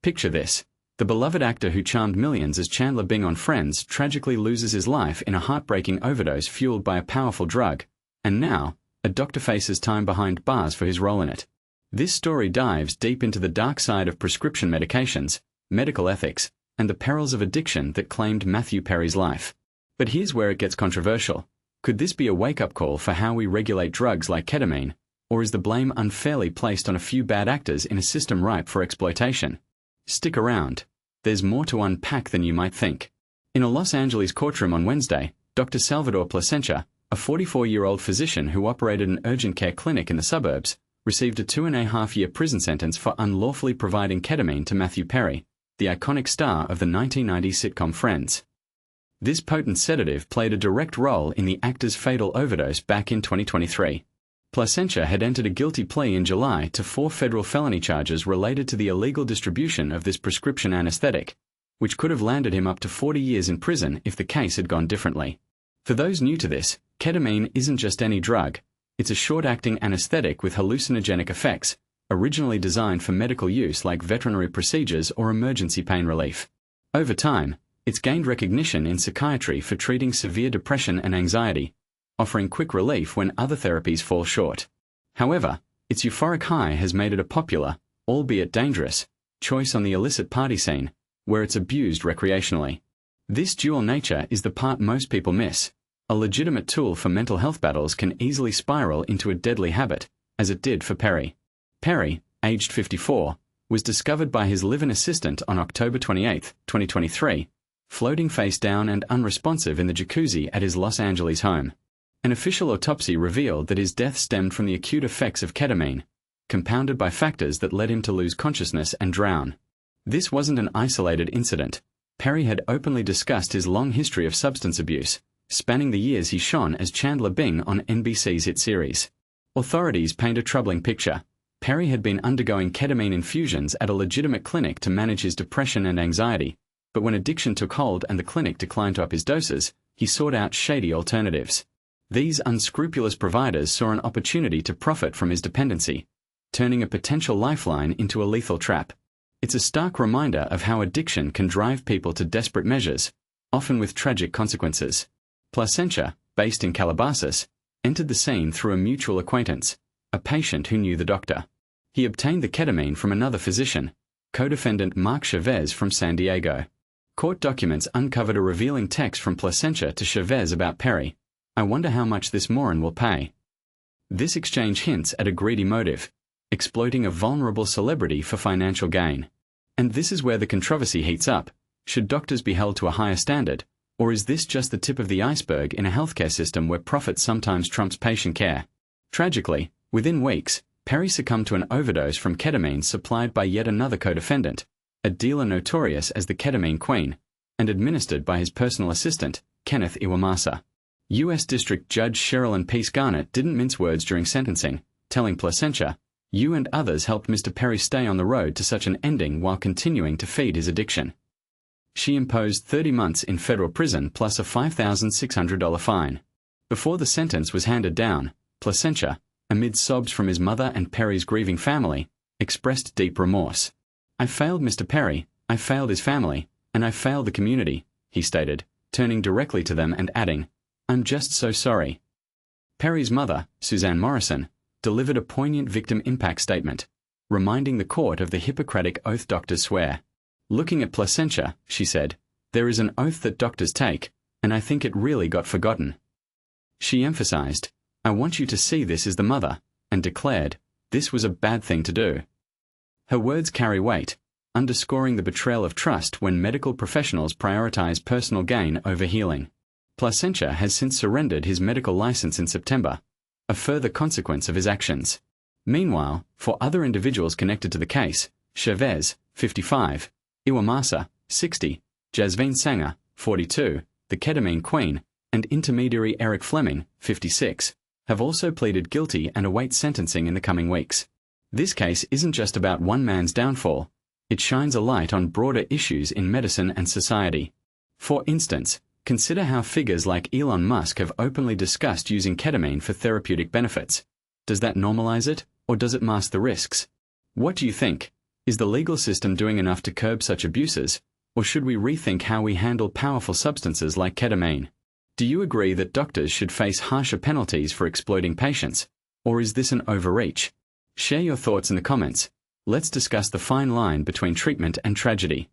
Picture this. The beloved actor who charmed millions as Chandler Bing on Friends tragically loses his life in a heartbreaking overdose fueled by a powerful drug, and now, a doctor faces time behind bars for his role in it. This story dives deep into the dark side of prescription medications, medical ethics, and the perils of addiction that claimed Matthew Perry's life. But here's where it gets controversial. Could this be a wake-up call for how we regulate drugs like ketamine, or is the blame unfairly placed on a few bad actors in a system ripe for exploitation? Stick around. There's more to unpack than you might think. In a Los Angeles courtroom on Wednesday, Dr. Salvador Plasencia, a 44-year-old physician who operated an urgent care clinic in the suburbs, received a 2.5-year prison sentence for unlawfully providing ketamine to Matthew Perry, the iconic star of the 1990s sitcom Friends. This potent sedative played a direct role in the actor's fatal overdose back in 2023. Plasencia had entered a guilty plea in July to 4 federal felony charges related to the illegal distribution of this prescription anesthetic, which could have landed him up to 40 years in prison if the case had gone differently. For those new to this, ketamine isn't just any drug. It's a short-acting anesthetic with hallucinogenic effects, originally designed for medical use like veterinary procedures or emergency pain relief. Over time, it's gained recognition in psychiatry for treating severe depression and anxiety, offering quick relief when other therapies fall short. However, its euphoric high has made it a popular, albeit dangerous, choice on the illicit party scene, where it's abused recreationally. This dual nature is the part most people miss. A legitimate tool for mental health battles can easily spiral into a deadly habit, as it did for Perry. Perry, aged 54, was discovered by his live-in assistant on October 28, 2023, floating face down and unresponsive in the jacuzzi at his Los Angeles home. An official autopsy revealed that his death stemmed from the acute effects of ketamine, compounded by factors that led him to lose consciousness and drown. This wasn't an isolated incident. Perry had openly discussed his long history of substance abuse, spanning the years he shone as Chandler Bing on NBC's hit series. Authorities paint a troubling picture. Perry had been undergoing ketamine infusions at a legitimate clinic to manage his depression and anxiety, but when addiction took hold and the clinic declined to up his doses, he sought out shady alternatives. These unscrupulous providers saw an opportunity to profit from his dependency, turning a potential lifeline into a lethal trap. It's a stark reminder of how addiction can drive people to desperate measures, often with tragic consequences. Plasencia, based in Calabasas, entered the scene through a mutual acquaintance, a patient who knew the doctor. He obtained the ketamine from another physician, co-defendant Mark Chavez from San Diego. Court documents uncovered a revealing text from Plasencia to Chavez about Perry. "I wonder how much this moron will pay." This exchange hints at a greedy motive, exploiting a vulnerable celebrity for financial gain. And this is where the controversy heats up. Should doctors be held to a higher standard? Or is this just the tip of the iceberg in a healthcare system where profit sometimes trumps patient care? Tragically, within weeks, Perry succumbed to an overdose from ketamine supplied by yet another co-defendant, a dealer notorious as the Ketamine Queen, and administered by his personal assistant, Kenneth Iwamasa. U.S. District Judge Sherilyn Peace Garnett didn't mince words during sentencing, telling Plasencia, "You and others helped Mr. Perry stay on the road to such an ending while continuing to feed his addiction." She imposed 30 months in federal prison plus a $5,600 fine. Before the sentence was handed down, Plasencia, amid sobs from his mother and Perry's grieving family, expressed deep remorse. "I failed Mr. Perry, I failed his family, and I failed the community," he stated, turning directly to them and adding, "I'm just so sorry." Perry's mother, Suzanne Morrison, delivered a poignant victim impact statement, reminding the court of the Hippocratic oath doctors swear. Looking at Plasencia, she said, "There is an oath that doctors take, and I think it really got forgotten." She emphasized, "I want you to see this as the mother," and declared, "This was a bad thing to do." Her words carry weight, underscoring the betrayal of trust when medical professionals prioritize personal gain over healing. Plasencia has since surrendered his medical license in September, a further consequence of his actions. Meanwhile, for other individuals connected to the case, Chavez, 55, Iwamasa, 60, Jasveen Sanger, 42, the Ketamine Queen, and intermediary Eric Fleming, 56, have also pleaded guilty and await sentencing in the coming weeks. This case isn't just about one man's downfall. It shines a light on broader issues in medicine and society. For instance, consider how figures like Elon Musk have openly discussed using ketamine for therapeutic benefits. Does that normalize it, or does it mask the risks? What do you think? Is the legal system doing enough to curb such abuses, or should we rethink how we handle powerful substances like ketamine? Do you agree that doctors should face harsher penalties for exploiting patients, or is this an overreach? Share your thoughts in the comments. Let's discuss the fine line between treatment and tragedy.